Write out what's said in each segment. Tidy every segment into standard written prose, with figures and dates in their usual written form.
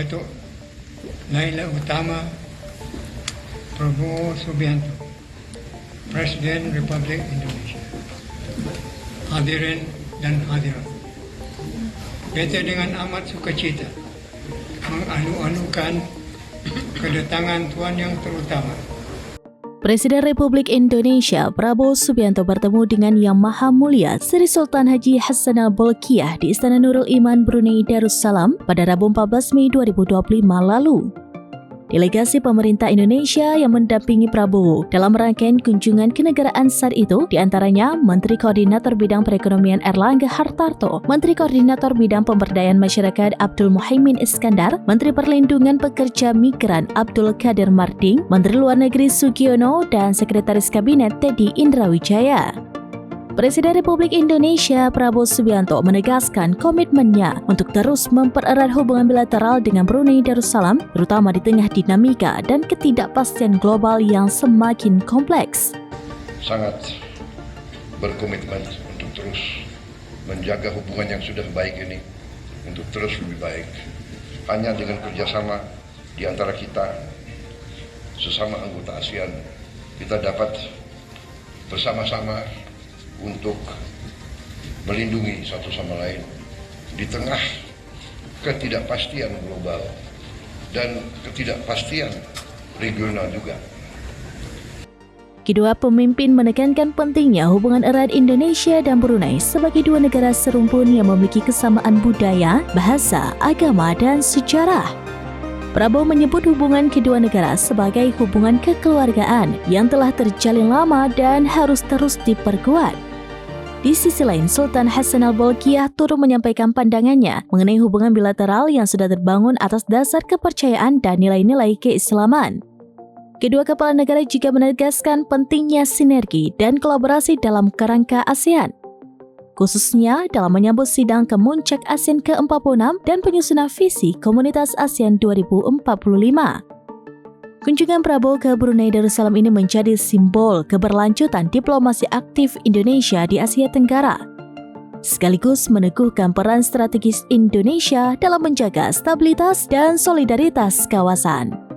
Datuk Laila Utama Prabowo Subianto, Presiden Republik Indonesia. Hadirin dan hadirat, kita dengan amat sukacita mengalu-alukan kedatangan Tuan Yang Terutama Presiden Republik Indonesia Prabowo Subianto bertemu dengan Yang Maha Mulia Sri Sultan Haji Hassanal Bolkiah di Istana Nurul Iman Brunei Darussalam pada Rabu 14 Mei 2025 lalu. Delegasi pemerintah Indonesia yang mendampingi Prabowo dalam rangkaian kunjungan kenegaraan saat itu diantaranya Menteri Koordinator Bidang Perekonomian Erlangga Hartarto, Menteri Koordinator Bidang Pemberdayaan Masyarakat Abdul Muhaimin Iskandar, Menteri Perlindungan Pekerja Migran Abdul Qadir Marding, Menteri Luar Negeri Sugiono, dan Sekretaris Kabinet Teddy Indrawijaya. Presiden Republik Indonesia Prabowo Subianto menegaskan komitmennya untuk terus mempererat hubungan bilateral dengan Brunei Darussalam, terutama di tengah dinamika dan ketidakpastian global yang semakin kompleks. Sangat berkomitmen untuk terus menjaga hubungan yang sudah baik ini untuk terus lebih baik. Hanya dengan kerjasama di antara kita sesama anggota ASEAN, kita dapat bersama-sama untuk melindungi satu sama lain di tengah ketidakpastian global dan ketidakpastian regional juga. Kedua pemimpin menekankan pentingnya hubungan erat Indonesia dan Brunei sebagai dua negara serumpun yang memiliki kesamaan budaya, bahasa, agama, dan sejarah. Prabowo menyebut hubungan kedua negara sebagai hubungan kekeluargaan yang telah terjalin lama dan harus terus diperkuat. Di sisi lain, Sultan Hassanal Bolkiah turut menyampaikan pandangannya mengenai hubungan bilateral yang sudah terbangun atas dasar kepercayaan dan nilai-nilai keislaman. Kedua kepala negara juga menegaskan pentingnya sinergi dan kolaborasi dalam kerangka ASEAN, khususnya dalam menyambut sidang Kemuncak ASEAN ke-46 dan penyusunan visi Komunitas ASEAN 2045. Kunjungan Prabowo ke Brunei Darussalam ini menjadi simbol keberlanjutan diplomasi aktif Indonesia di Asia Tenggara, sekaligus meneguhkan peran strategis Indonesia dalam menjaga stabilitas dan solidaritas kawasan.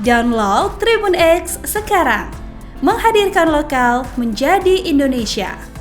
Download Tribun X sekarang, menghadirkan lokal menjadi Indonesia.